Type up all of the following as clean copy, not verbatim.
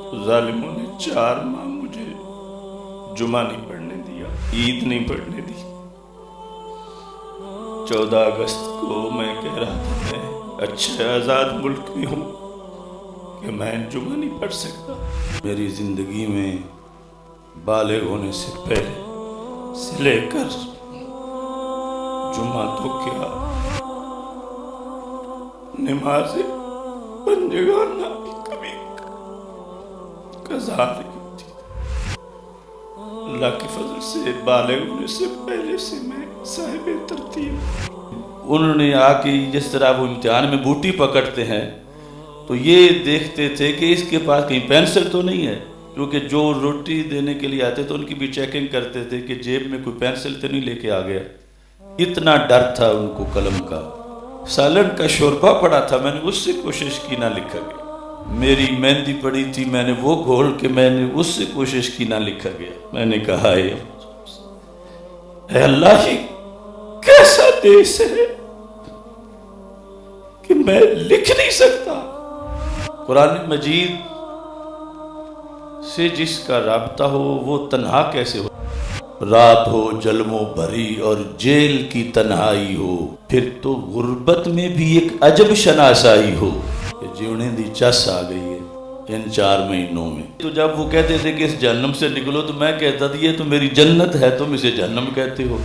ظالموں نے 4 ماہ مجھے جمعہ نہیں پڑھنے دیا، عید نہیں پڑھنے دی۔ 14 اگست کو میں کہہ رہا تھا میں اچھے آزاد ملک میں ہوں کہ میں جمعہ نہیں پڑھ سکتا۔ میری زندگی میں بالغ ہونے سے پہلے سے لے کر جمعہ تو کیا نماز پنجگانہ بھی کبھی قضا نہیں ہوتی۔ اللہ کے فضل سے بالغ ہونے سے پہلے سے میں صاحب ترتیب۔ انہوں نے آ کے جس طرح وہ امتحان میں بوٹی پکڑتے ہیں تو یہ دیکھتے تھے کہ اس کے پاس کہیں پینسل تو نہیں ہے، کیونکہ جو روٹی دینے کے لیے آتے تو ان کی بھی چیکنگ کرتے تھے کہ جیب میں کوئی پینسل تو نہیں لے کے آ گیا۔ اتنا ڈر تھا ان کو قلم کا۔ سالن کا شوربہ پڑا تھا، میں نے اس سے کوشش کی نہ لکھا گیا۔ میری مہندی پڑی تھی، میں نے وہ گھول کے میں نے اس سے کوشش کی نہ لکھا گیا۔ میں نے کہا اے اللہ، یہ کیسا دیس ہے کہ میں لکھ نہیں سکتا۔ قرآن مجید سے جس کا رابطہ ہو وہ تنہا کیسے ہو؟ رات ہو جلموں بھری اور جیل کی تنہائی ہو، پھر تو غربت میں بھی ایک عجب شناسائی ہو کہ جیونے دی چس آ گئی ہے ان 4 مہینوں میں۔ تو جب وہ کہتے تھے کہ اس جہنم سے نکلو تو میں کہتا تھا یہ تو میری جنت ہے، تم اسے جہنم کہتے ہو۔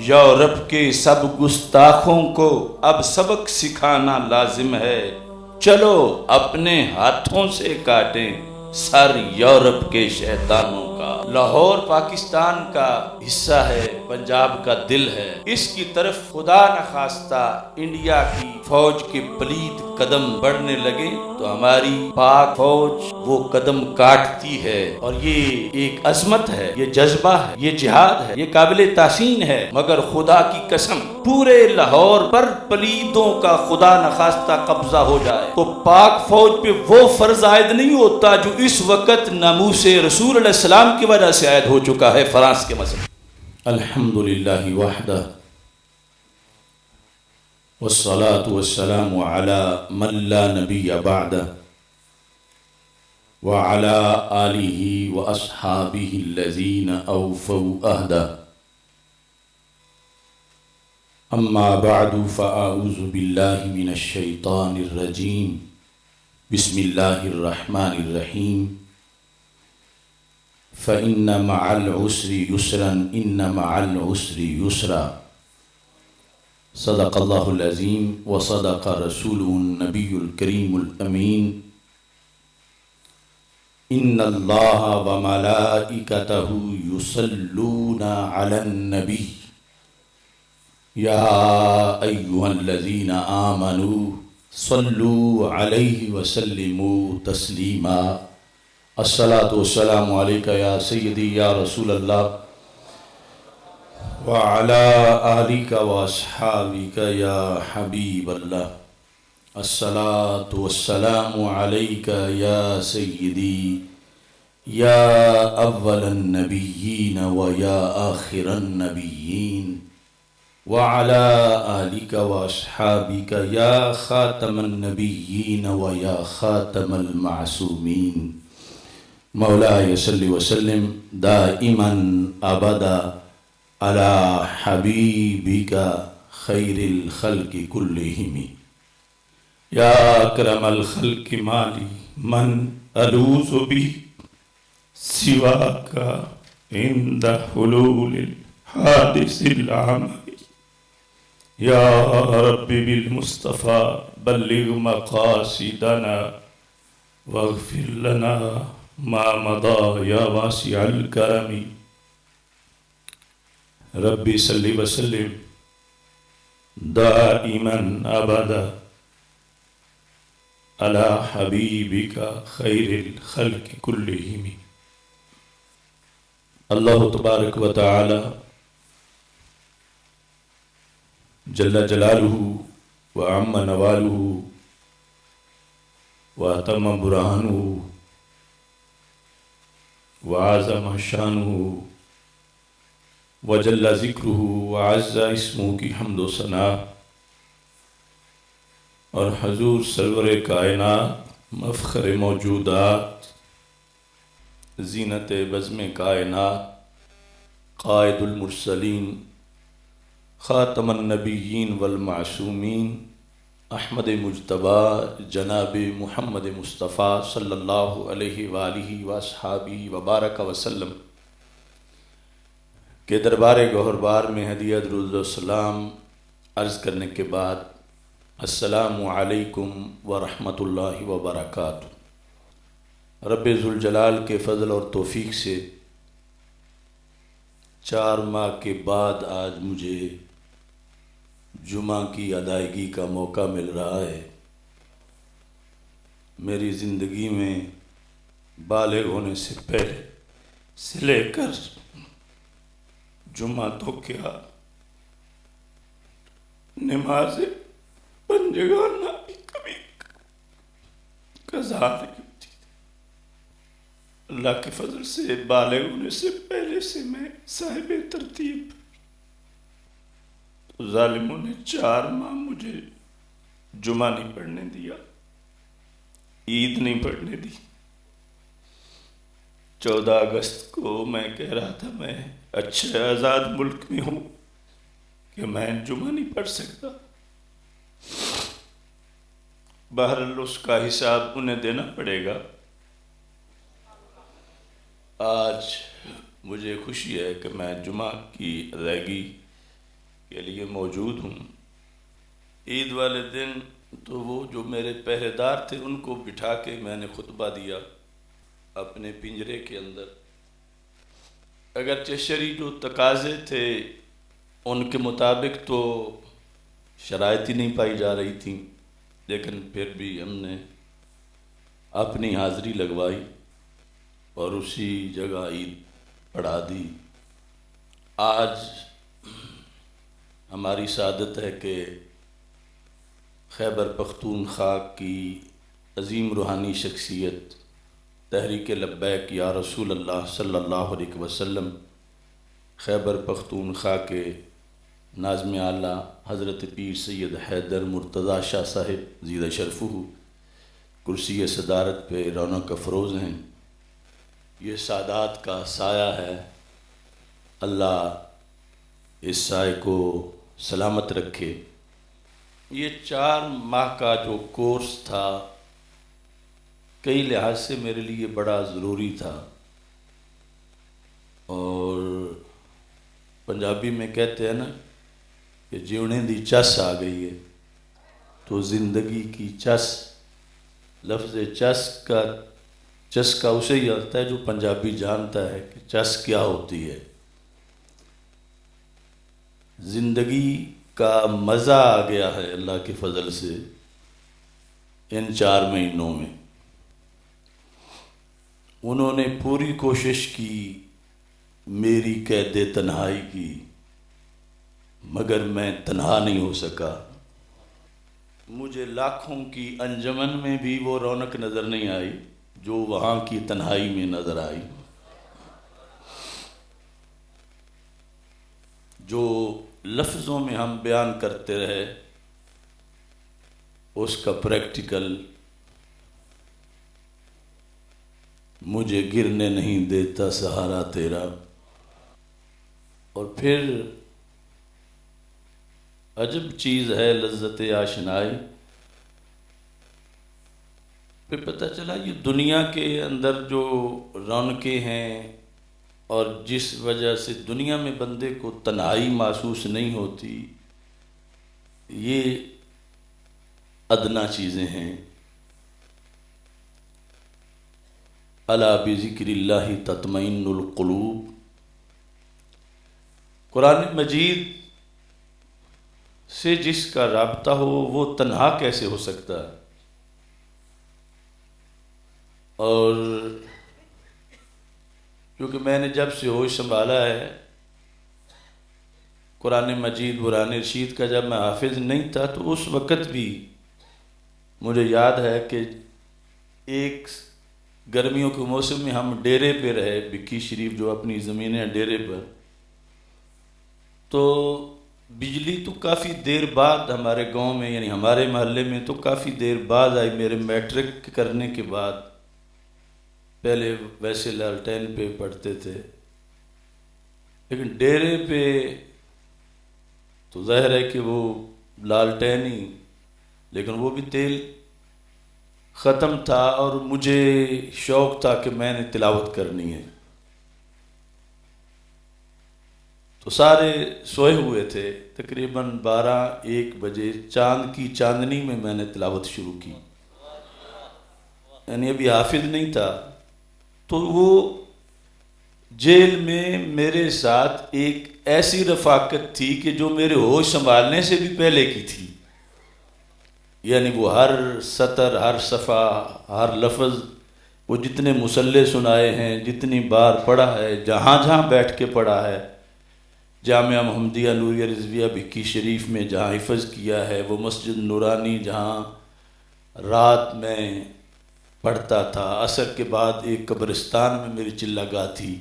یورپ کے سب گستاخوں کو اب سبق سکھانا لازم ہے، چلو اپنے ہاتھوں سے کاٹیں سر یورپ کے شیطانوں کا۔ لاہور پاکستان کا حصہ ہے، پنجاب کا دل ہے، اس کی طرف خدا نخواستہ انڈیا کی فوج کے پلید قدم بڑھنے لگے تو ہماری پاک فوج وہ قدم کاٹتی ہے، اور یہ ایک عظمت ہے، یہ جذبہ ہے، یہ جہاد ہے، یہ قابل تحسین ہے۔ مگر خدا کی قسم پورے لاہور پر پلیدوں کا خدا نخواستہ قبضہ ہو جائے تو پاک فوج پہ وہ فرض عائد نہیں ہوتا جو اس وقت ناموس رسول علیہ السلام کی وجہ سے عائد ہو چکا ہے فرانس کے مسئلے۔ الحمدللہ وحدہ والصلاة والسلام على من لا نبی بعدہ وعلى آلہ واصحابہ الذین اوفوا عہدہ، اما بعد فاعوذ باللہ من الشیطان الرجیم، بسم اللہ الرحمن الرحیم۔ فإن مع العسر يسرا إن مع العسر يسرا، صدق اللہ العظیم وصدق رسوله النبی الکریم الامین۔ ان اللہ وملائکتہ یصلون علی النبی یا ایہا الذین آمنوا صلوا علیہ وسلموا تسلیما۔ الصلاۃ والسلام علیکہ یا سیدی یا رسول اللہ وعلی آلک واصحابک یا حبیب اللہ۔ الصلاۃ والسلام علیکہ یا سیدی یا اول النبیین و یا آخر النبیین وعلی آلک واصحابک یا خاتم النبیین و یا خاتم المعصومین۔ مولاي صل وسلم دائما ابدا على حبيبك خير الخلق كلهم يا اكرم الخلق مالي من الوذ به سواك عند حلول الحادث العمل يا رب بالمصطفى بلغ مقاصدنا واغفر لنا ما مضى یا واسع الکرم۔ ربی صلی وسلم دائما ابدا علی حبیبک خیر الخلق کلہم۔ اللہ تبارک و تعالی جل جلالہ وعم نوالہ واتم برہانہ وعظم شانہ وجل ذکرہ وعز اسمہ کی حمد و ثنا، اور حضور سرور کائنات مفخر موجودات زینت بزم کائنات، قائد المرسلین، خاتم النبیین والمعصومین، احمد مجتبی جناب محمد مصطفیٰ صلی اللہ علیہ وآلہ واصحابہ وبارک وسلم کے دربار گوہربار میں ہدیہ درود و سلام عرض کرنے کے بعد السلام علیکم ورحمۃ اللہ وبرکاتہ۔ رب ذوالجلال کے فضل اور توفیق سے 4 ماہ کے بعد آج مجھے جمعہ کی ادائیگی کا موقع مل رہا ہے۔ میری زندگی میں بالغ ہونے سے پہلے سے لے کر جمعہ تو کیا نماز پنجگانہ بھی کبھی قضا نہیں ہوتی۔ اللہ کے فضل سے بالغ ہونے سے پہلے سے میں صاحب ترتیب، تو ظالموں نے 4 ماہ مجھے جمعہ نہیں پڑھنے دیا، عید نہیں پڑھنے دی۔ 14 اگست کو میں کہہ رہا تھا میں اچھے آزاد ملک میں ہوں کہ میں جمعہ نہیں پڑھ سکتا۔ بہرحال اس کا حساب انہیں دینا پڑے گا۔ آج مجھے خوشی ہے کہ میں جمعہ کی ادائیگی کے لیے موجود ہوں۔ عید والے دن تو وہ جو میرے پہرے دار تھے ان کو بٹھا کے میں نے خطبہ دیا اپنے پنجرے کے اندر، اگرچہ شرعی جو تقاضے تھے ان کے مطابق تو شرائط ہی نہیں پائی جا رہی تھیں، لیکن پھر بھی ہم نے اپنی حاضری لگوائی اور اسی جگہ عید پڑھا دی۔ آج ہماری سعادت ہے کہ خیبر پختونخوا کی عظیم روحانی شخصیت تحریک لبیک یا رسول اللہ صلی اللہ علیہ وسلم خیبر پختونخوا کے ناظم اعلیٰ حضرت پیر سید حیدر مرتضیٰ شاہ صاحب زیدہ شرفہ کرسی صدارت پہ رونق افروز ہیں۔ یہ سادات کا سایہ ہے، اللہ اس سائے کو سلامت رکھے۔ یہ 4 ماہ کا جو کورس تھا کئی لحاظ سے میرے لیے بڑا ضروری تھا، اور پنجابی میں کہتے ہیں نا کہ جیونے دی چس آ گئی ہے، تو زندگی کی چس، لفظ چس کا اسے ہی آتا ہے جو پنجابی جانتا ہے کہ چس کیا ہوتی ہے۔ زندگی کا مزہ آ گیا ہے اللہ کے فضل سے ان 4 مہینوں میں۔ انہوں نے پوری کوشش کی میری قید تنہائی کی، مگر میں تنہا نہیں ہو سکا۔ مجھے لاکھوں کی انجمن میں بھی وہ رونق نظر نہیں آئی جو وہاں کی تنہائی میں نظر آئی۔ جو لفظوں میں ہم بیان کرتے رہے اس کا پریکٹیکل مجھے گرنے نہیں دیتا سہارا تیرا۔ اور پھر عجب چیز ہے لذت آشنائی، پھر پتہ چلا یہ دنیا کے اندر جو رونقیں ہیں اور جس وجہ سے دنیا میں بندے کو تنہائی محسوس نہیں ہوتی، یہ ادنا چیزیں ہیں۔ الا بذکر اللہ تطمئن القلوب، قرآن مجید سے جس کا رابطہ ہو وہ تنہا کیسے ہو سکتا ہے؟ اور کیونکہ میں نے جب سے ہوش سنبھالا ہے، قرآن مجید برہان رشید کا جب میں حافظ نہیں تھا تو اس وقت بھی مجھے یاد ہے کہ ایک گرمیوں کے موسم میں ہم ڈیرے پہ رہے، بکی شریف جو اپنی زمینیں ڈیرے پر، تو بجلی تو کافی دیر بعد ہمارے گاؤں میں، یعنی ہمارے محلے میں تو کافی دیر بعد آئی، میرے میٹرک کرنے کے بعد۔ پہلے ویسے لالٹین پہ پڑھتے تھے، لیکن ڈیرے پہ تو ظاہر ہے کہ وہ لالٹین ہی، لیکن وہ بھی تیل ختم تھا، اور مجھے شوق تھا کہ میں نے تلاوت کرنی ہے، تو سارے سوئے ہوئے تھے، تقریباً 12-1 بجے چاند کی چاندنی میں میں نے تلاوت شروع کی، یعنی ابھی حافظ نہیں تھا، تو وہ جیل میں میرے ساتھ ایک ایسی رفاقت تھی کہ جو میرے ہوش سنبھالنے سے بھی پہلے کی تھی، یعنی وہ ہر سطر، ہر صفحہ، ہر لفظ، وہ جتنے مصلح سنائے ہیں، جتنی بار پڑھا ہے، جہاں جہاں بیٹھ کے پڑھا ہے، جامعہ محمدیہ نوریہ رضویہ بھکی شریف میں جہاں حفظ کیا ہے، وہ مسجد نورانی جہاں رات میں پڑھتا تھا، عصر کے بعد ایک قبرستان میں میری چلہ گاہ تھی،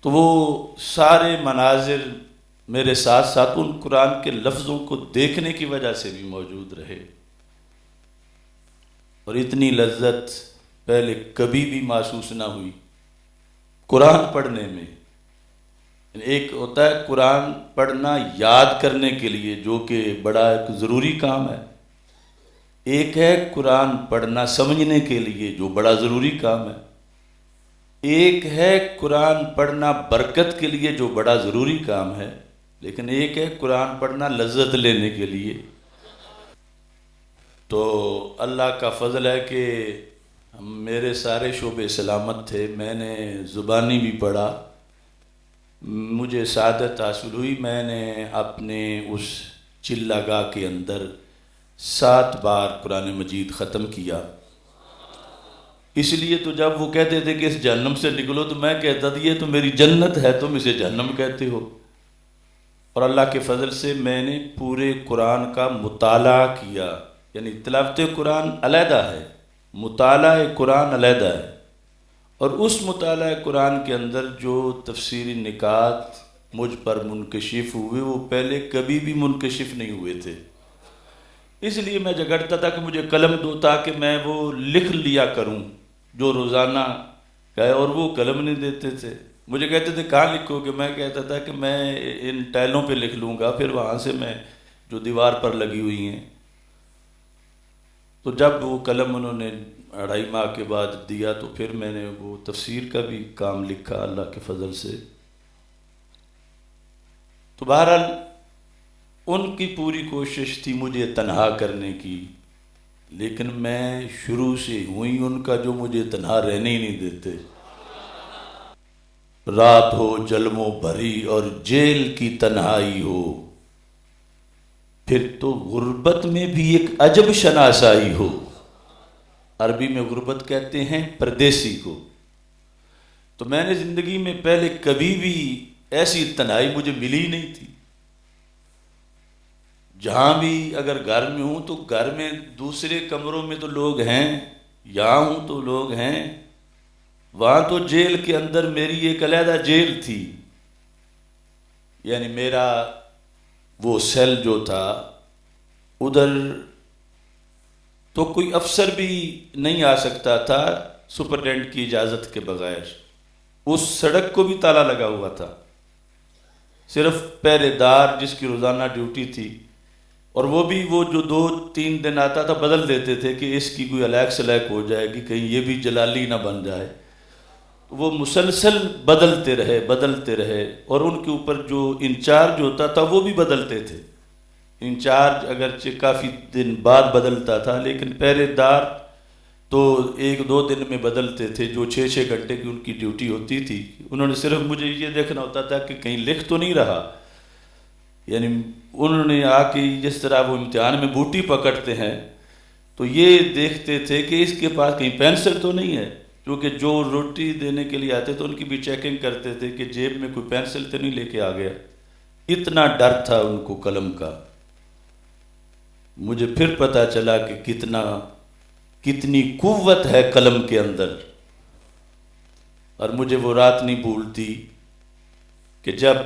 تو وہ سارے مناظر میرے ساتھ ساتھ ان قرآن کے لفظوں کو دیکھنے کی وجہ سے بھی موجود رہے، اور اتنی لذت پہلے کبھی بھی محسوس نہ ہوئی قرآن پڑھنے میں۔ ایک ہوتا ہے قرآن پڑھنا یاد کرنے کے لیے، جو کہ بڑا ایک ضروری کام ہے، ایک ہے قرآن پڑھنا سمجھنے کے لیے، جو بڑا ضروری کام ہے، ایک ہے قرآن پڑھنا برکت کے لیے، جو بڑا ضروری کام ہے، لیکن ایک ہے قرآن پڑھنا لذت لینے کے لیے۔ تو اللہ کا فضل ہے کہ میرے سارے شعبے سلامت تھے، میں نے زبانی بھی پڑھا، مجھے سعادت حاصل ہوئی، میں نے اپنے اس چلہ گاہ کے اندر 7 بار قرآن مجید ختم کیا۔ اس لیے تو جب وہ کہتے تھے کہ اس جہنم سے نکلو، تو میں کہتا تھا یہ تو میری جنت ہے، تم اسے جہنم کہتے ہو۔ اور اللہ کے فضل سے میں نے پورے قرآن کا مطالعہ کیا، یعنی تلاوت قرآن علیحدہ ہے، مطالعہ قرآن علیحدہ ہے، اور اس مطالعہ قرآن کے اندر جو تفسیری نکات مجھ پر منکشف ہوئے، وہ پہلے کبھی بھی منکشف نہیں ہوئے تھے، اس لیے میں جھگڑتا تھا کہ مجھے قلم دو تاکہ میں وہ لکھ لیا کروں جو روزانہ ہے، اور وہ قلم نہیں دیتے تھے، مجھے کہتے تھے کہاں لکھو گے، میں کہتا تھا کہ میں ان ٹائلوں پہ لکھ لوں گا، پھر وہاں سے میں جو دیوار پر لگی ہوئی ہیں۔ تو جب وہ قلم انہوں نے 2.5 ماہ کے بعد دیا، تو پھر میں نے وہ تفسیر کا بھی کام لکھا اللہ کے فضل سے۔ تو بہرحال ان کی پوری کوشش تھی مجھے تنہا کرنے کی، لیکن میں شروع سے ہوئی ان کا جو مجھے تنہا رہنے ہی نہیں دیتے۔ رات ہو جلموں بھری اور جیل کی تنہائی ہو، پھر تو غربت میں بھی ایک عجب شناسائی ہو۔ عربی میں غربت کہتے ہیں پردیسی کو۔ تو میں نے زندگی میں پہلے کبھی بھی ایسی تنہائی مجھے ملی نہیں تھی۔ جہاں بھی اگر گھر میں ہوں تو گھر میں دوسرے کمروں میں تو لوگ ہیں، یہاں ہوں تو لوگ ہیں، وہاں تو جیل کے اندر میری ایک علیحدہ جیل تھی، یعنی میرا وہ سیل جو تھا ادھر تو کوئی افسر بھی نہیں آ سکتا تھا سپرڈینٹ کی اجازت کے بغیر، اس سڑک کو بھی تالا لگا ہوا تھا، صرف پہرے دار جس کی روزانہ ڈیوٹی تھی، اور وہ بھی وہ جو 2-3 دن آتا تھا بدل دیتے تھے کہ اس کی کوئی الیک سلیک ہو جائے گی، کہیں یہ بھی جلالی نہ بن جائے، وہ مسلسل بدلتے رہے، اور ان کے اوپر جو انچارج ہوتا تھا وہ بھی بدلتے تھے۔ انچارج اگرچہ کافی دن بعد بدلتا تھا، لیکن پہرے دار تو 1-2 دن میں بدلتے تھے، جو 6-6 گھنٹے کی ان کی ڈیوٹی ہوتی تھی۔ انہوں نے صرف مجھے یہ دیکھنا ہوتا تھا کہ کہیں لکھ تو نہیں رہا، یعنی انہوں نے آ کے جس طرح وہ امتحان میں بوٹی پکڑتے ہیں تو یہ دیکھتے تھے کہ اس کے پاس کہیں پینسل تو نہیں ہے، کیونکہ جو روٹی دینے کے لیے آتے تو ان کی بھی چیکنگ کرتے تھے کہ جیب میں کوئی پینسل تو نہیں لے کے آ گیا۔ اتنا ڈر تھا ان کو قلم کا۔ مجھے پھر پتہ چلا کہ کتنی قوت ہے قلم کے اندر، اور مجھے وہ رات نہیں بھولتی کہ جب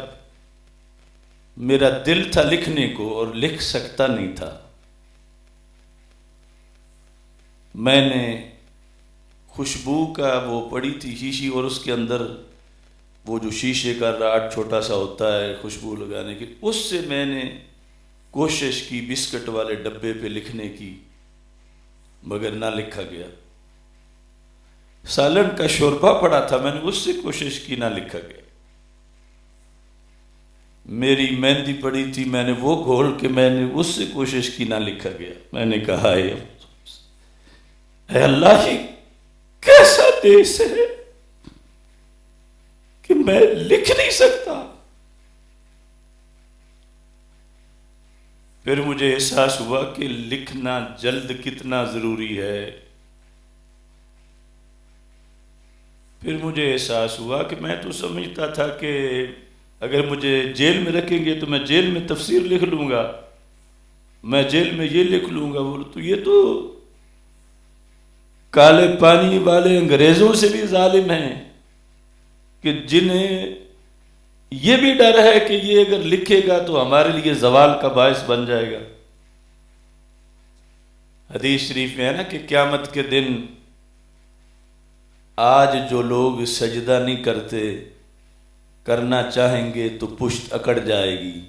میرا دل تھا لکھنے کو اور لکھ سکتا نہیں تھا، میں نے خوشبو کا وہ پڑی تھی شیشی، اور اس کے اندر وہ جو شیشے کا راڈ چھوٹا سا ہوتا ہے خوشبو لگانے کی، اس سے میں نے کوشش کی بسکٹ والے ڈبے پہ لکھنے کی، مگر نہ لکھا گیا۔ سالن کا شوربہ پڑا تھا، میں نے اس سے کوشش کی، نہ لکھا گیا۔ میری مہندی پڑی تھی، میں نے وہ گھول کے میں نے اس سے کوشش کی، نہ لکھا گیا۔ میں نے کہا اے اللہ، یہ کیسا دیس ہے کہ میں لکھ نہیں سکتا۔ پھر مجھے احساس ہوا کہ لکھنا جلد کتنا ضروری ہے۔ پھر مجھے احساس ہوا کہ میں تو سمجھتا تھا کہ اگر مجھے جیل میں رکھیں گے تو میں جیل میں تفسیر لکھ لوں گا، میں جیل میں یہ لکھ لوں گا، تو یہ تو کالے پانی والے انگریزوں سے بھی ظالم ہیں کہ جنہیں یہ بھی ڈر ہے کہ یہ اگر لکھے گا تو ہمارے لیے زوال کا باعث بن جائے گا۔ حدیث شریف میں ہے نا کہ قیامت کے دن آج جو لوگ سجدہ نہیں کرتے، کرنا چاہیں گے تو پشت اکڑ جائے گی۔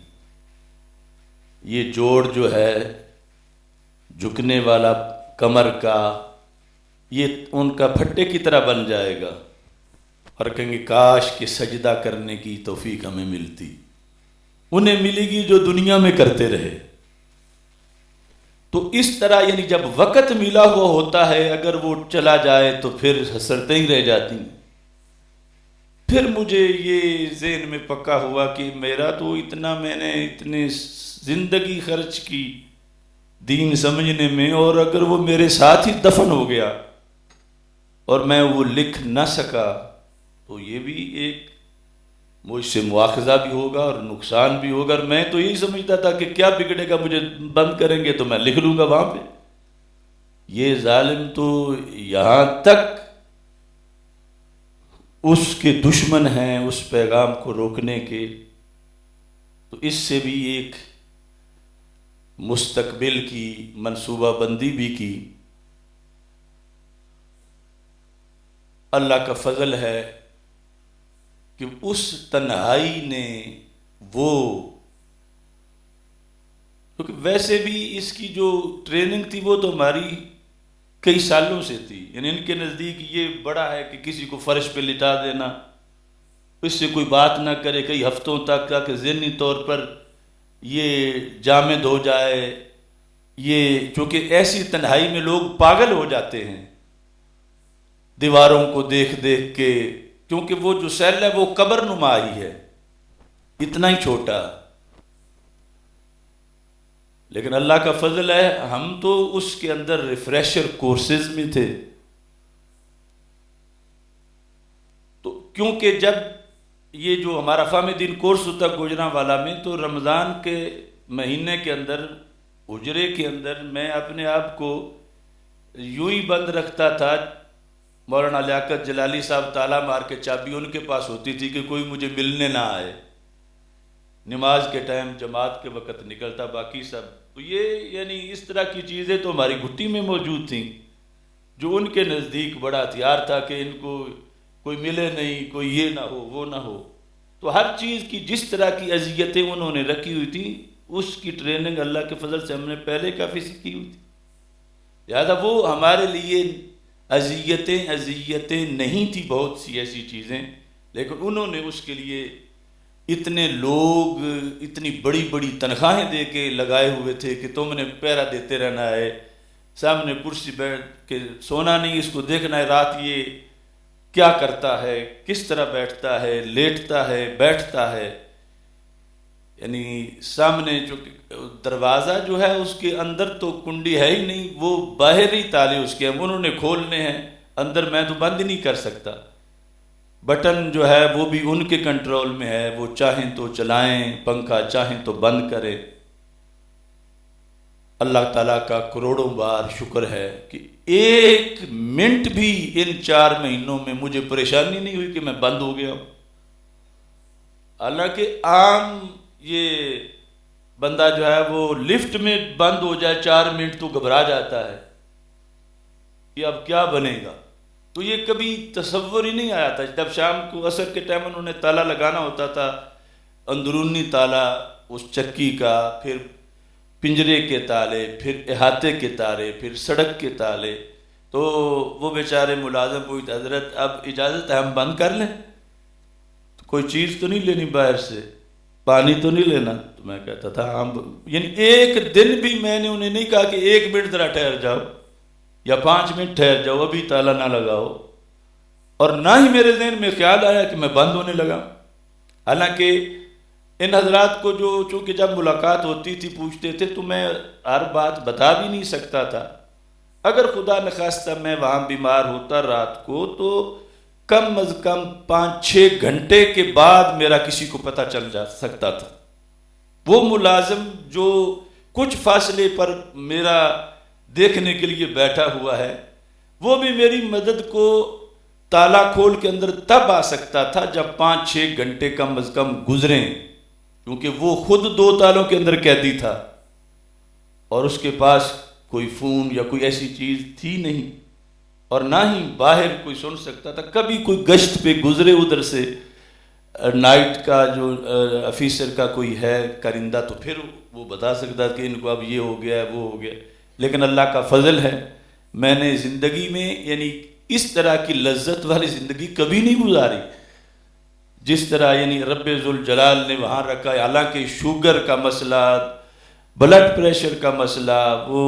یہ جوڑ جو ہے جھکنے والا کمر کا، یہ ان کا پھٹے کی طرح بن جائے گا، اور کہیں گے کاش کہ سجدہ کرنے کی توفیق ہمیں ملتی۔ انہیں ملے گی جو دنیا میں کرتے رہے۔ تو اس طرح یعنی جب وقت ملا ہوا ہوتا ہے، اگر وہ چلا جائے تو پھر حسرتیں ہی رہ جاتی ہیں۔ پھر مجھے یہ ذہن میں پکا ہوا کہ میرا تو اتنا میں نے اتنی زندگی خرچ کی دین سمجھنے میں، اور اگر وہ میرے ساتھ ہی دفن ہو گیا اور میں وہ لکھ نہ سکا تو یہ بھی ایک مجھ سے مواخذہ بھی ہوگا اور نقصان بھی ہوگا۔ اور میں تو یہی سمجھتا تھا کہ کیا بگڑے گا، مجھے بند کریں گے تو میں لکھ لوں گا وہاں پہ۔ یہ ظالم تو یہاں تک اس کے دشمن ہیں اس پیغام کو روکنے کے، تو اس سے بھی ایک مستقبل کی منصوبہ بندی بھی کی۔ اللہ کا فضل ہے کہ اس تنہائی نے وہ، کیونکہ ویسے بھی اس کی جو ٹریننگ تھی وہ تو ہماری کئی سالوں سے تھی، یعنی ان کے نزدیک یہ بڑا ہے کہ کسی کو فرش پہ لٹا دینا، اس سے کوئی بات نہ کرے کئی ہفتوں تک، کہ ذہنی طور پر یہ جامد ہو جائے۔ یہ چونکہ ایسی تنہائی میں لوگ پاگل ہو جاتے ہیں دیواروں کو دیکھ دیکھ کے، کیونکہ وہ جو سیل ہے وہ قبر نما ہی ہے، اتنا ہی چھوٹا۔ لیکن اللہ کا فضل ہے ہم تو اس کے اندر ریفریشر کورسز میں تھے، تو کیونکہ جب یہ جو ہمارا فہم دین کورس ہوتا گوجرانوالا میں، تو رمضان کے مہینے کے اندر اجرے کے اندر میں اپنے آپ کو یوں ہی بند رکھتا تھا۔ مولانا لیاقت جلالی صاحب تالا مار کے چابی ان کے پاس ہوتی تھی کہ کوئی مجھے ملنے نہ آئے، نماز کے ٹائم جماعت کے وقت نکلتا، باقی سب تو یہ یعنی اس طرح کی چیزیں تو ہماری گھٹی میں موجود تھیں، جو ان کے نزدیک بڑا ہتھیار تھا کہ ان کو کوئی ملے نہیں، کوئی یہ نہ ہو وہ نہ ہو۔ تو ہر چیز کی جس طرح کی اذیتیں انہوں نے رکھی ہوئی تھیں، اس کی ٹریننگ اللہ کے فضل سے ہم نے پہلے کافی سیکھی ہوئی تھی، لہذا وہ ہمارے لیے اذیتیں نہیں تھی، بہت سی ایسی چیزیں، لیکن انہوں نے اس کے لیے اتنے لوگ اتنی بڑی بڑی تنخواہیں دے کے لگائے ہوئے تھے کہ تم نے پہرا دیتے رہنا ہے، سامنے کرسی بیٹھ کے سونا نہیں، اس کو دیکھنا ہے رات یہ کیا کرتا ہے، کس طرح بیٹھتا ہے، لیٹتا ہے، بیٹھتا ہے۔ یعنی سامنے جو دروازہ جو ہے اس کے اندر تو کنڈی ہے ہی نہیں، وہ باہر ہی تالے اس کے ہیں، انہوں نے کھولنے ہیں، اندر میں تو بند ہی نہیں کر سکتا۔ بٹن جو ہے وہ بھی ان کے کنٹرول میں ہے، وہ چاہیں تو چلائیں پنکھا، چاہیں تو بند کریں۔ اللہ تعالیٰ کا کروڑوں بار شکر ہے کہ ایک منٹ بھی ان 4 مہینوں میں مجھے پریشانی نہیں ہوئی کہ میں بند ہو گیا ہوں۔ حالانکہ عام یہ بندہ جو ہے وہ لفٹ میں بند ہو جائے 4 منٹ تو گھبرا جاتا ہے کہ اب کیا بنے گا، تو یہ کبھی تصور ہی نہیں آیا تھا. جب شام کو عصر کے ٹائم انہوں نے تالا لگانا ہوتا تھا، اندرونی تالا اس چکی کا، پھر پنجرے کے تالے، پھر احاطے کے تالے، پھر سڑک کے تالے، تو وہ بیچارے ملازم پوچھتے حضرت اب اجازت ہے ہم بند کر لیں؟ کوئی چیز تو نہیں لینی باہر سے، پانی تو نہیں لینا؟ تو میں کہتا تھا ہم، یعنی ایک دن بھی میں نے انہیں نہیں کہا کہ 1 منٹ ذرا ٹھہر جاؤ یا 5 منٹ ٹھہر جاؤ، ابھی تالا نہ لگاؤ، اور نہ ہی میرے ذہن میں خیال آیا کہ میں بند ہونے لگا. حالانکہ ان حضرات کو جو چونکہ جب ملاقات ہوتی تھی پوچھتے تھے تو میں ہر بات بتا بھی نہیں سکتا تھا. اگر خدا نخواستہ میں وہاں بیمار ہوتا رات کو تو کم از کم 5-6 گھنٹے کے بعد میرا کسی کو پتہ چل جا سکتا تھا. وہ ملازم جو کچھ فاصلے پر میرا دیکھنے کے لیے بیٹھا ہوا ہے، وہ بھی میری مدد کو تالا کھول کے اندر تب آ سکتا تھا جب 5-6 گھنٹے کم از کم گزریں، کیونکہ وہ خود 2 تالوں کے اندر قیدی تھا اور اس کے پاس کوئی فون یا کوئی ایسی چیز تھی نہیں، اور نہ ہی باہر کوئی سن سکتا تھا. کبھی کوئی گشت پہ گزرے ادھر سے نائٹ کا جو افیسر کا کوئی ہے کرندہ تو پھر وہ بتا سکتا کہ ان کو اب یہ ہو گیا ہے وہ ہو گیا. لیکن اللہ کا فضل ہے میں نے زندگی میں یعنی اس طرح کی لذت والی زندگی کبھی نہیں گزاری جس طرح یعنی رب ذوالجلال نے وہاں رکھا ہے. حالانکہ شوگر کا مسئلہ، بلڈ پریشر کا مسئلہ، وہ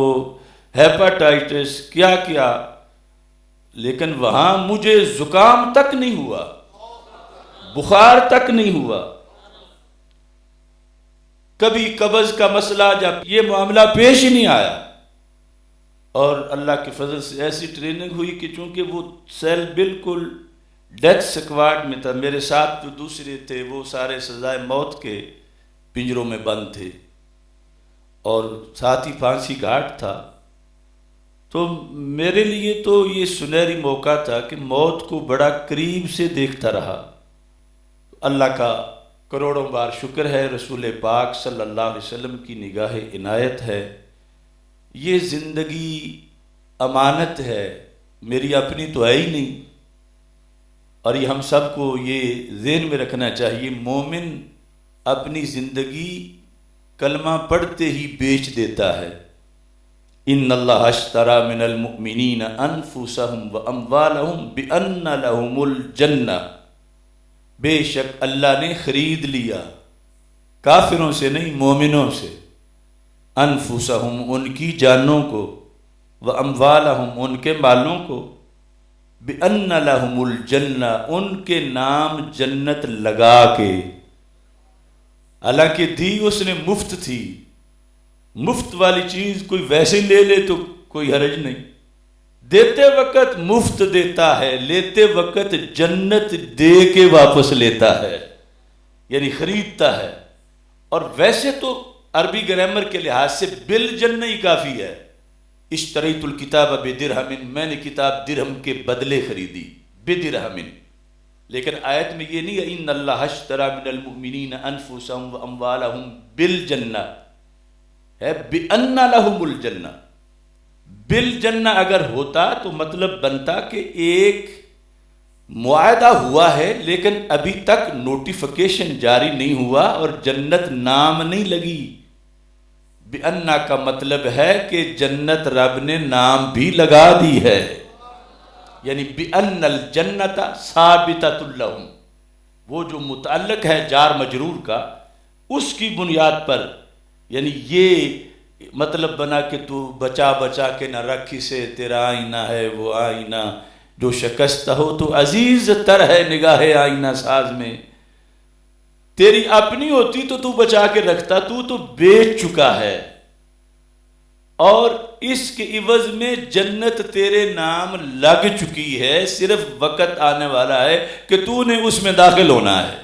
ہیپاٹائٹس کیا کیا، لیکن وہاں مجھے زکام تک نہیں ہوا، بخار تک نہیں ہوا. کبھی قبض کا مسئلہ جب یہ معاملہ پیش ہی نہیں آیا. اور اللہ کے فضل سے ایسی ٹریننگ ہوئی کہ چونکہ وہ سیل بالکل ڈیتھ سکواڈ میں تھا، میرے ساتھ جو دوسرے تھے وہ سارے سزائے موت کے پنجروں میں بند تھے اور ساتھ ہی پھانسی گھاٹ تھا. تو میرے لیے تو یہ سنہری موقع تھا کہ موت کو بڑا قریب سے دیکھتا رہا. اللہ کا کروڑوں بار شکر ہے، رسول پاک صلی اللہ علیہ وسلم کی نگاہ عنایت ہے. یہ زندگی امانت ہے، میری اپنی تو ہے ہی نہیں، اور یہ ہم سب کو یہ ذہن میں رکھنا چاہیے. مومن اپنی زندگی کلمہ پڑھتے ہی بیچ دیتا ہے. ان اللہ اشتری من المؤمنین انفسہم واموالہم بان لہم الجنہ، بے شک اللہ نے خرید لیا کافروں سے نہیں مومنوں سے، انفسہم ان کی جانوں کو، واموالہم ان کے مالوں کو، بان لہم الجنہ ان کے نام جنت لگا کے. حالانکہ دی اس نے مفت تھی، مفت والی چیز کوئی ویسے لے لے تو کوئی حرج نہیں. دیتے وقت مفت دیتا ہے، لیتے وقت جنت دے کے واپس لیتا ہے، یعنی خریدتا ہے. اور ویسے تو عربی گرامر کے لحاظ سے بالجنہ ہی کافی ہے. اشتریت الکتاب بدرہم، میں نے کتاب درہم کے بدلے خریدی، بدرہم. لیکن آیت میں یہ نہیں ہے ان اللہ اشتری من المؤمنین انفسہم واموالہم بالجنہ، ہے بان لہم الجنہ. بالجنہ اگر ہوتا تو مطلب بنتا کہ ایک معاہدہ ہوا ہے لیکن ابھی تک نوٹیفیکیشن جاری نہیں ہوا اور جنت نام نہیں لگی. بِأَنَّا کا مطلب ہے کہ جنت رب نے نام بھی لگا دی ہے، یعنی بِأَنَّ الْجَنَّةَ ثَابِتَةٌ لَهُمْ، وہ جو متعلق ہے جار مجرور کا اس کی بنیاد پر. یعنی یہ مطلب بنا کہ تو بچا بچا کے نہ رکھ اسے، تیرا آئینہ ہے وہ آئینہ جو شکستہ ہو تو عزیز تر ہے نگاہ آئینہ ساز میں. تیری اپنی ہوتی تو تو بچا کے رکھتا، تو بیچ چکا ہے، اور اس کے عوض میں جنت تیرے نام لگ چکی ہے. صرف وقت آنے والا ہے کہ تو نے اس میں داخل ہونا ہے،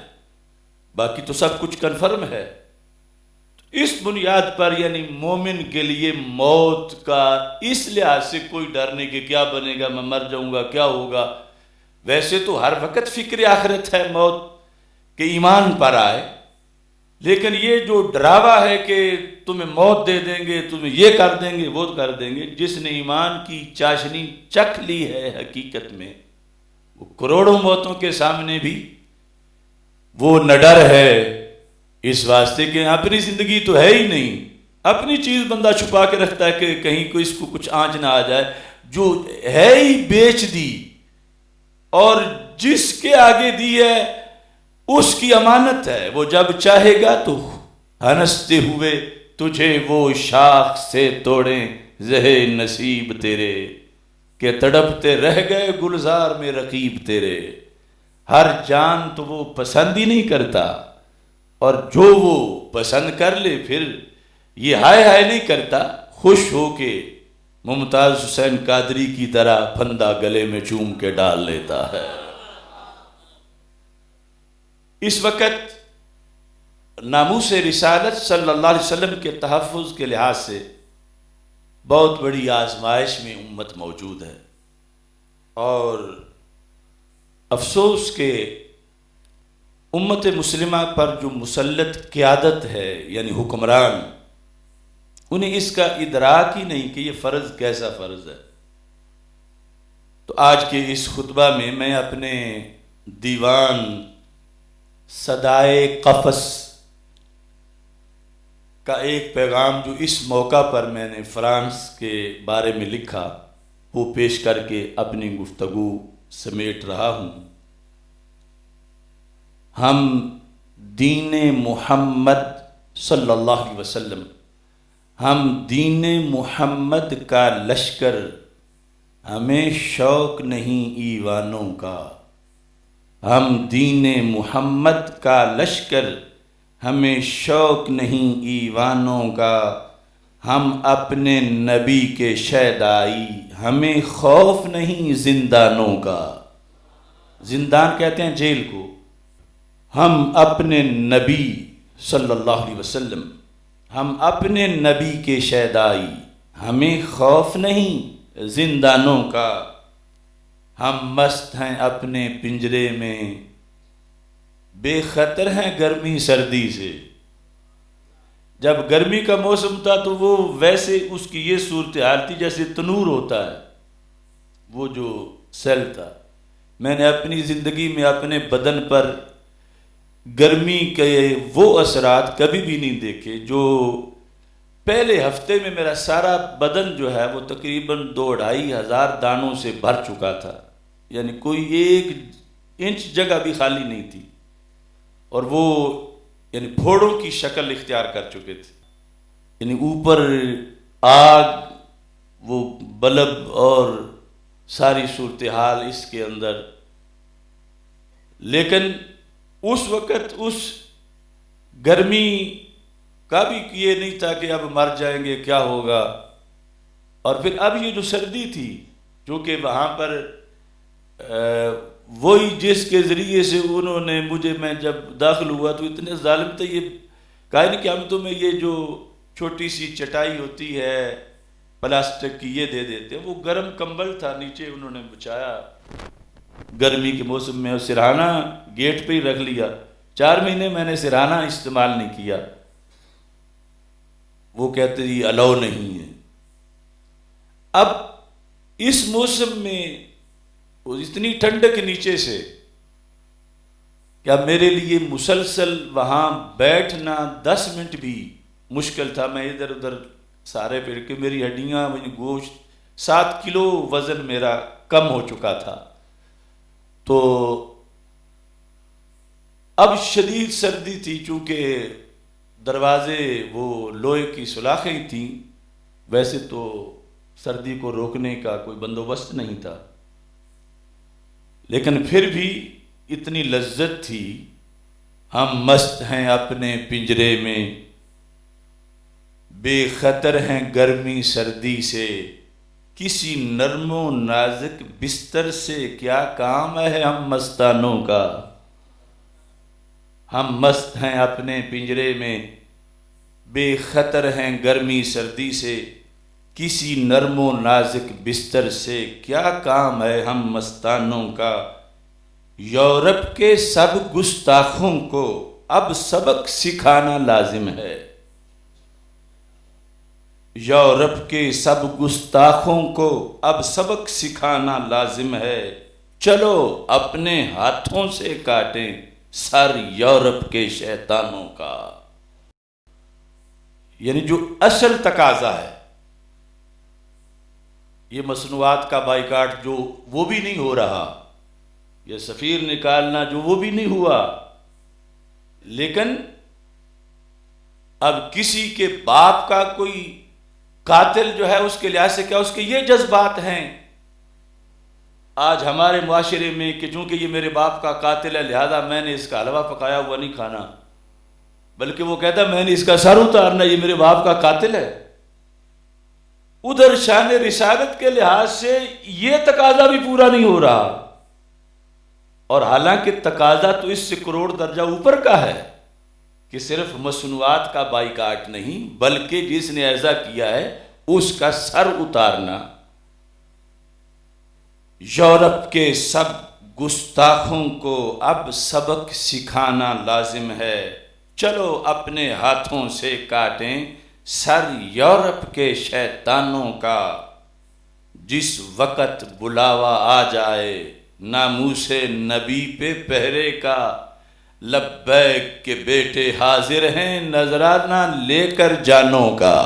باقی تو سب کچھ کنفرم ہے. اس بنیاد پر یعنی مومن کے لیے موت کا اس لحاظ سے کوئی ڈر نہیں کہ کیا بنے گا، میں مر جاؤں گا، کیا ہوگا. ویسے تو ہر وقت فکر آخرت ہے موت کہ ایمان پر آئے، لیکن یہ جو ڈراوا ہے کہ تمہیں موت دے دیں گے، تمہیں یہ کر دیں گے وہ کر دیں گے، جس نے ایمان کی چاشنی چکھ لی ہے حقیقت میں وہ کروڑوں موتوں کے سامنے بھی وہ نہ ڈر ہے، اس واسطے کہ اپنی زندگی تو ہے ہی نہیں، اپنی چیز بندہ چھپا کے رکھتا ہے کہ کہیں کوئی اس کو کچھ آنچ نہ آ جائے، جو ہے ہی بیچ دی، اور جس کے آگے دی ہے اس کی امانت ہے، وہ جب چاہے گا تو ہنستے ہوئے تجھے وہ شاخ سے توڑیں زہے نصیب تیرے، کہ تڑپتے رہ گئے گلزار میں رقیب تیرے۔ ہر جان تو وہ پسند ہی نہیں کرتا، اور جو وہ پسند کر لے پھر یہ ہائے ہائے نہیں کرتا، خوش ہو کے ممتاز حسین قادری کی طرح پھندا گلے میں چوم کے ڈال لیتا ہے۔ اس وقت ناموس رسالت صلی اللہ علیہ وسلم کے تحفظ کے لحاظ سے بہت بڑی آزمائش میں امت موجود ہے، اور افسوس کہ امت مسلمہ پر جو مسلط قیادت ہے یعنی حکمران، انہیں اس کا ادراک ہی نہیں کہ یہ فرض کیسا فرض ہے۔ تو آج کے اس خطبہ میں میں اپنے دیوان صدائے قفس کا ایک پیغام جو اس موقع پر میں نے فرانس کے بارے میں لکھا وہ پیش کر کے اپنی گفتگو سمیٹ رہا ہوں۔ ہم دین محمد صلی اللہ علیہ وسلم، ہم دین محمد کا لشکر، ہمیں شوق نہیں ایوانوں کا، ہم دین محمد کا لشکر، ہمیں شوق نہیں ایوانوں کا، ہم اپنے نبی کے شیدائی، ہمیں خوف نہیں زندانوں کا۔ زندان کہتے ہیں جیل کو۔ ہم اپنے نبی صلی اللہ علیہ وسلم، ہم اپنے نبی کے شیدائی، ہمیں خوف نہیں زندانوں کا، ہم مست ہیں اپنے پنجرے میں، بے خطر ہیں گرمی سردی سے۔ جب گرمی کا موسم تھا تو وہ ویسے اس کی یہ صورتحال تھی جیسے تنور ہوتا ہے، وہ جو سیل تھا۔ میں نے اپنی زندگی میں اپنے بدن پر گرمی کے وہ اثرات کبھی بھی نہیں دیکھے۔ جو پہلے ہفتے میں میرا سارا بدن جو ہے وہ تقریباً 2,500 دانوں سے بھر چکا تھا، یعنی کوئی 1 انچ جگہ بھی خالی نہیں تھی، اور وہ یعنی پھوڑوں کی شکل اختیار کر چکے تھے، یعنی اوپر آگ، وہ بلب اور ساری صورتحال اس کے اندر۔ لیکن اس وقت اس گرمی کا بھی یہ نہیں تھا کہ اب مر جائیں گے کیا ہوگا۔ اور پھر اب یہ جو سردی تھی، جو کہ وہاں پر وہی جس کے ذریعے سے انہوں نے مجھے، میں جب داخل ہوا تو اتنے ظالم تھے، یہ کہا نہیں کہ ہم تمہیں یہ جو چھوٹی سی چٹائی ہوتی ہے پلاسٹک کی یہ دے دیتے ہیں۔ وہ گرم کمبل تھا نیچے انہوں نے بچھایا گرمی کے موسم میں، اور سرہانہ گیٹ پہ ہی رکھ لیا۔ 4 مہینے میں نے سرہانہ استعمال نہیں کیا، وہ کہتے یہ الاؤ نہیں ہے۔ اب اس موسم میں اتنی ٹھنڈک نیچے سے کہ اب میرے لیے مسلسل وہاں بیٹھنا 10 منٹ بھی مشکل تھا۔ میں ادھر ادھر سارے پھر کے میری ہڈیاں، گوشت 7 کلو وزن میرا کم ہو چکا تھا۔ تو اب شدید سردی تھی، چونکہ دروازے وہ لوہے کی سلاخیں تھیں، ویسے تو سردی کو روکنے کا کوئی بندوبست نہیں تھا، لیکن پھر بھی اتنی لذت تھی۔ ہم مست ہیں اپنے پنجرے میں، بے خطر ہیں گرمی سردی سے، کسی نرم و نازک بستر سے کیا کام ہے ہم مستانوں کا۔ ہم مست ہیں اپنے پنجرے میں، بے خطر ہیں گرمی سردی سے، کسی نرم و نازک بستر سے کیا کام ہے ہم مستانوں کا۔ یورپ کے سب گستاخوں کو اب سبق سکھانا لازم ہے، یورپ کے سب گستاخوں کو اب سبق سکھانا لازم ہے۔ چلو اپنے ہاتھوں سے کاٹیں سر یورپ کے شیطانوں کا۔ یعنی جو اصل تقاضا ہے یہ مصنوعات کا بائیکاٹ جو وہ بھی نہیں ہو رہا، یہ سفیر نکالنا جو وہ بھی نہیں ہوا، لیکن اب کسی کے باپ کا کوئی قاتل جو ہے اس کے لحاظ سے کیا اس کے یہ جذبات ہیں آج ہمارے معاشرے میں کہ چونکہ یہ میرے باپ کا قاتل ہے لہذا میں نے اس کا حلوہ پکایا ہوا نہیں کھانا، بلکہ وہ کہتا میں نے اس کا سر اتارنا، یہ میرے باپ کا قاتل ہے۔ ادھر شان رسالت کے لحاظ سے یہ تقاضا بھی پورا نہیں ہو رہا، اور حالانکہ تقاضا تو اس سے کروڑ درجہ اوپر کا ہے کہ صرف مصنوعات کا بائیکاٹ نہیں بلکہ جس نے ایسا کیا ہے اس کا سر اتارنا۔ یورپ کے سب گستاخوں کو اب سبق سکھانا لازم ہے، چلو اپنے ہاتھوں سے کاٹیں سر یورپ کے شیطانوں کا۔ جس وقت بلاوا آ جائے ناموس نبی پہ پہرے کا، لبیک کے بیٹے حاضر ہیں نذرانہ لے کر جانوں کا۔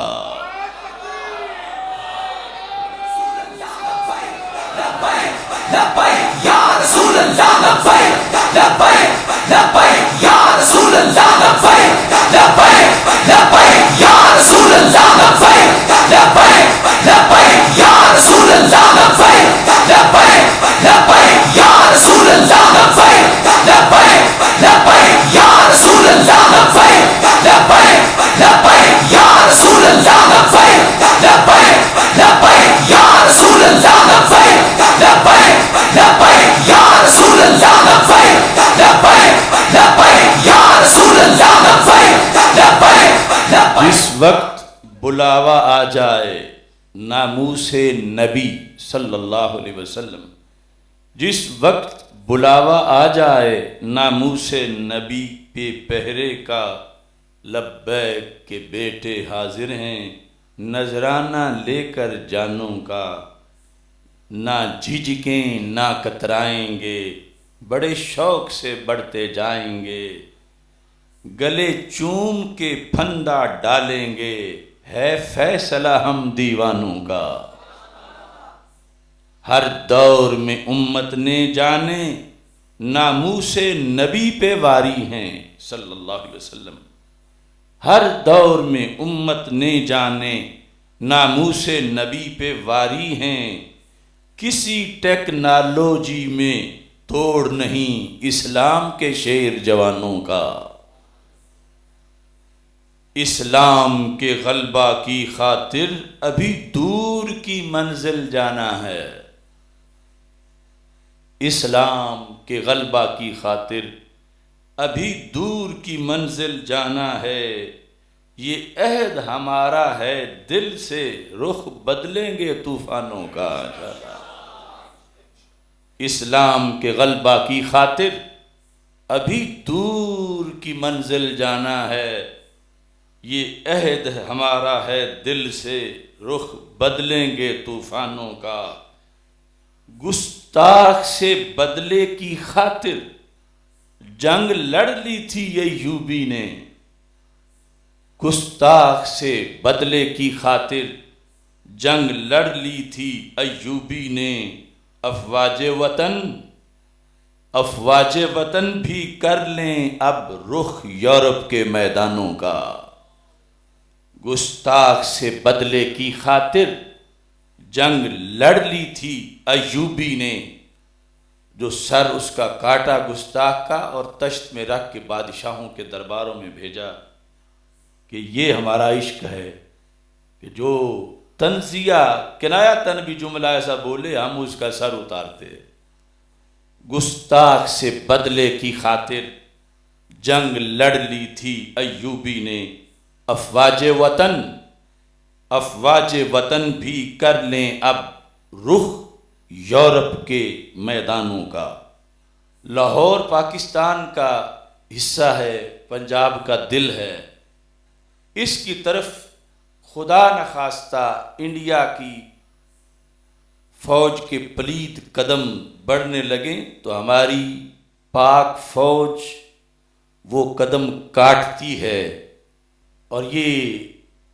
لبیک یا رسول اللہ، لبیک لبیک لبیک یا رسول اللہ، لبیک لبیک لبیک یا رسول اللہ، لبیک لبیک لبیک یا رسول اللہ، لبیک لبیک لبیک یا رسول اللہ، لبیک لبیک لبیک یا رسول اللہ، لبیک لبیک لبیک یا رسول اللہ، لبیک لبیک لبیک یا رسول اللہ، لبیک لبیک لبیک یا رسول اللہ، لبیک لبیک لبیک یا رسول اللہ، لبیک لبیک لبیک۔ جس وقت بلاوا آ جائے ناموس نبی صلی اللہ علیہ وسلم، جس وقت بلاوا آ جائے ناموس نبی پہ پہرے کا، لبیک کے بیٹے حاضر ہیں نذرانہ لے کر جانوں کا۔ نہ جھجکیں نہ کترائیں گے، بڑے شوق سے بڑھتے جائیں گے، گلے چوم کے پھندا ڈالیں گے، ہے فیصلہ ہم دیوانوں کا۔ ہر دور میں امت نے جانے ناموس نبی پہ واری ہیں صلی اللہ علیہ وسلم، ہر دور میں امت نے جانے ناموس نبی پہ واری ہیں، کسی ٹیکنالوجی میں توڑ نہیں اسلام کے شیر جوانوں کا۔ اسلام کے غلبہ کی خاطر ابھی دور کی منزل جانا ہے، اسلام کے غلبہ کی خاطر ابھی دور کی منزل جانا ہے، یہ عہد ہمارا ہے دل سے رخ بدلیں گے طوفانوں کا۔ اسلام کے غلبہ کی خاطر ابھی دور کی منزل جانا ہے، یہ عہد ہمارا ہے دل سے رخ بدلیں گے طوفانوں کا۔ گستاخ سے بدلے کی خاطر جنگ لڑ لی تھی ایوبی نے، گستاخ سے بدلے کی خاطر جنگ لڑ لی تھی ایوبی نے۔ افواج وطن بھی کر لیں اب رخ یورپ کے میدانوں کا۔ گستاخ سے بدلے کی خاطر جنگ لڑ لی تھی ایوبی نے، جو سر اس کا کاٹا گستاخ کا اور تشت میں رکھ کے بادشاہوں کے درباروں میں بھیجا کہ یہ ہمارا عشق ہے، کہ جو تنزیہ کنایتاً بھی جملہ ایسا بولے ہم اس کا سر اتارتے۔ گستاخ سے بدلے کی خاطر جنگ لڑ لی تھی ایوبی نے، افواج وطن بھی کر لیں اب رخ یورپ کے میدانوں کا۔ لاہور پاکستان کا حصہ ہے، پنجاب کا دل ہے، اس کی طرف خدا نخواستہ انڈیا کی فوج کے پلید قدم بڑھنے لگیں تو ہماری پاک فوج وہ قدم کاٹتی ہے، اور یہ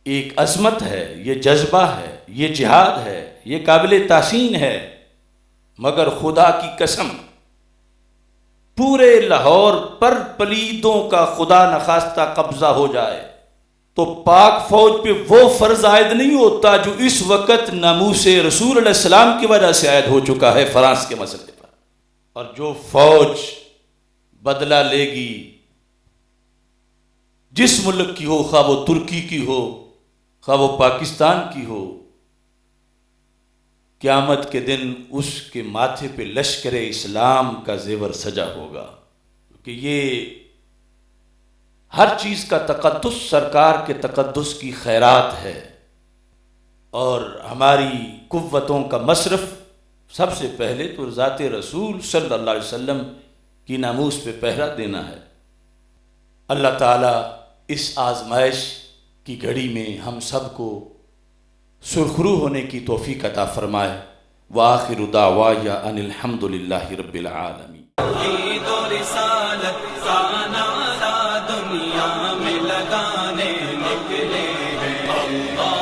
ایک عظمت ہے، یہ جذبہ ہے، یہ جہاد ہے، یہ قابل تحسین ہے۔ مگر خدا کی قسم پورے لاہور پر پلیدوں کا خدا نخواستہ قبضہ ہو جائے تو پاک فوج پہ وہ فرض عائد نہیں ہوتا جو اس وقت ناموس رسول علیہ السلام کی وجہ سے عائد ہو چکا ہے فرانس کے مسئلے پر۔ اور جو فوج بدلہ لے گی جس ملک کی ہو، خواہ وہ ترکی کی ہو، خواہ وہ پاکستان کی ہو، قیامت کے دن اس کے ماتھے پہ لشکر اسلام کا زیور سجا ہوگا، کہ یہ ہر چیز کا تقدس سرکار کے تقدس کی خیرات ہے، اور ہماری قوتوں کا مصرف سب سے پہلے تو ذات رسول صلی اللہ علیہ وسلم کی ناموس پہ پہرا دینا ہے۔ اللہ تعالیٰ اس آزمائش کی گھڑی میں ہم سب کو سرخرو ہونے کی توفیق عطا فرمائے۔ وآخر دعوایا ان الحمد للہ رب العالمین۔ توحید و رسالت کا نعرہ دنیا میں لگانے نکلے ہیں، اللہ